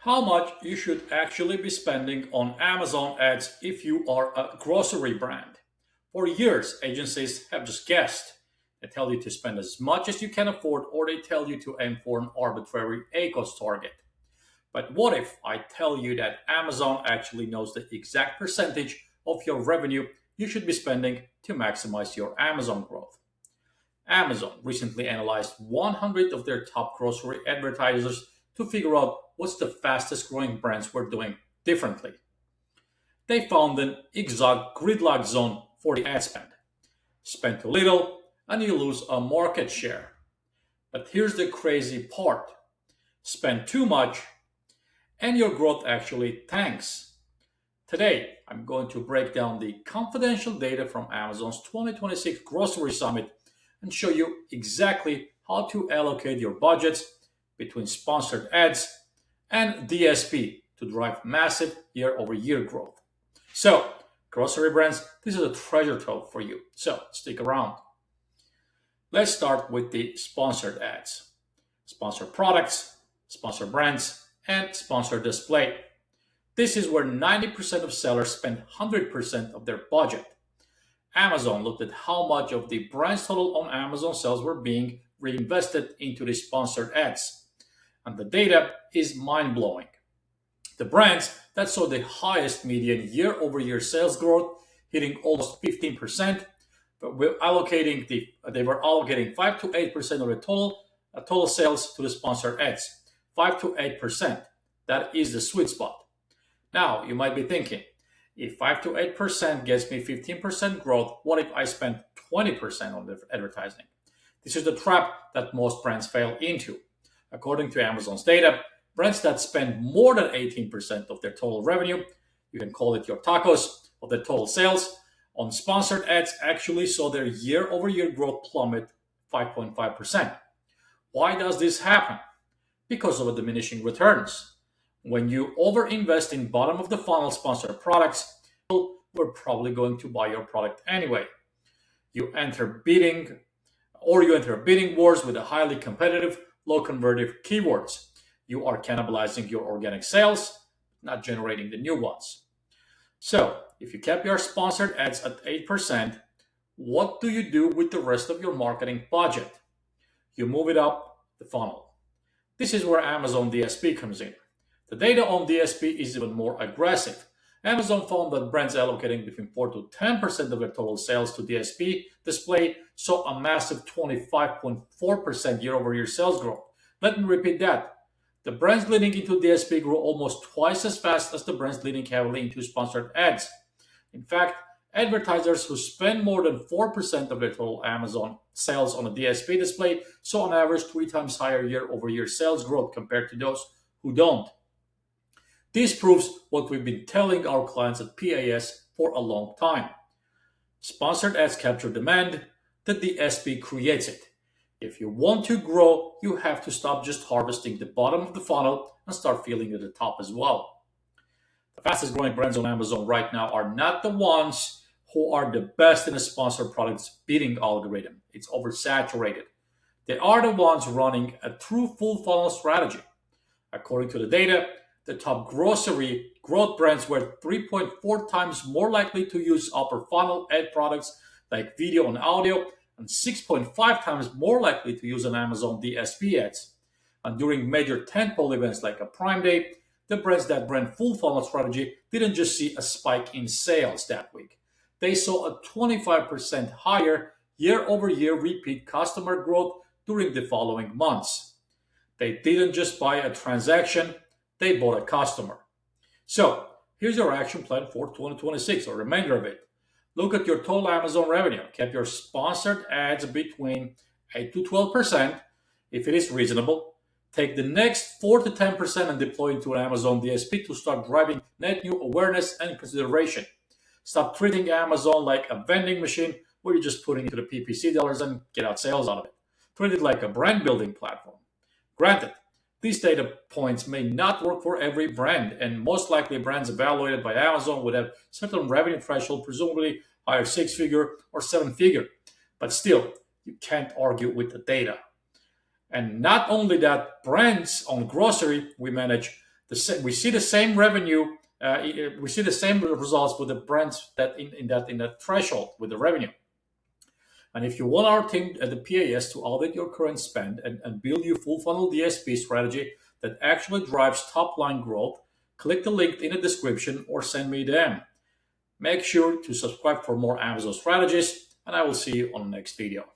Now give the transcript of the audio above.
How much you should actually be spending on Amazon ads if you are a grocery brand. For years, agencies have just guessed. They tell you to spend as much as you can afford, or they tell you to aim for an arbitrary ACOS target. But what if I tell you that Amazon actually knows the exact percentage of your revenue you should be spending to maximize your Amazon growth? Amazon recently analyzed 100 of their top grocery advertisers to figure out what's the fastest growing brands were doing differently. They found an exact gridlock zone for the ad spend. Spend too little and you lose a market share. But here's the crazy part: spend too much and your growth actually tanks. Today, I'm going to break down the confidential data from Amazon's 2026 Grocery Summit and show you exactly how to allocate your budgets between sponsored ads and DSP to drive massive year over year growth. So, grocery brands, this is a treasure trove for you. So, stick around. Let's start with the sponsored ads: sponsored products, sponsored brands, and sponsored display. This is where 90% of sellers spend 100% of their budget. Amazon looked at how much of the brand's total on Amazon sales were being reinvested into the sponsored ads. And the data is mind blowing. The brands that saw the highest median year over year sales growth, hitting almost 15%, but they were allocating 5 to 8% of the total sales to the sponsored ads. 5 to 8%. That is the sweet spot. Now, you might be thinking, if 5 to 8% gets me 15% growth, what if I spend 20% on the advertising? This is the trap that most brands fail into. According to Amazon's data, brands that spend more than 18% of their total revenue, you can call it your tacos, of the total sales, on sponsored ads actually saw their year over year growth plummet 5.5%. Why does this happen? Because of diminishing returns. When you overinvest in bottom of the funnel sponsored products, people were probably going to buy your product anyway. You enter bidding wars with a highly competitive, low convertive keywords. You are cannibalizing your organic sales, not generating the new ones. So, if you kept your sponsored ads at 8%, what do you do with the rest of your marketing budget? You move it up the funnel. This is where Amazon DSP comes in. The data on DSP is even more aggressive. Amazon found that brands allocating between 4 to 10% of their total sales to DSP display saw a massive 25.4% year over year sales growth. Let me repeat that. The brands leading into DSP grew almost twice as fast as the brands leading heavily into sponsored ads. In fact, advertisers who spend more than 4% of their total Amazon sales on a DSP display saw on average 3 times higher year over year sales growth compared to those who don't. This proves what we've been telling our clients at PAS for a long time. Sponsored ads capture demand, the DSP creates it. If you want to grow, you have to stop just harvesting the bottom of the funnel and start feeling at the top as well. The fastest growing brands on Amazon right now are not the ones who are the best in a sponsored products bidding algorithm. It's oversaturated. They are the ones running a true full funnel strategy. According to the data, the top grocery growth brands were 3.4 times more likely to use upper funnel ad products like video and audio, and 6.5 times more likely to use an Amazon DSP ads. And during major tentpole events like a Prime Day, the brands that ran full funnel strategy didn't just see a spike in sales that week. They saw a 25% higher year over year repeat customer growth during the following months. They didn't just buy a transaction, they bought a customer. So, here's your action plan for 2026, or remainder of it. Look at your total Amazon revenue. Keep your sponsored ads between 8 to 12% if it is reasonable. Take the next 4 to 10% and deploy into an Amazon DSP to start driving net new awareness and consideration. Stop treating Amazon like a vending machine where you're just putting into the PPC dollars and get out sales out of it. Treat it like a brand building platform. Granted, these data points may not work for every brand, and most likely brands evaluated by Amazon would have certain revenue threshold, presumably higher 6-figure or 7-figure. But still, you can't argue with the data. And not only that, brands on grocery, we manage We see the same revenue. We see the same results with the brands that in that threshold with the revenue. And if you want our team at the PAS to audit your current spend and build your full funnel DSP strategy that actually drives top line growth, click the link in the description or send me a DM. Make sure to subscribe for more Amazon strategies, and I will see you on the next video.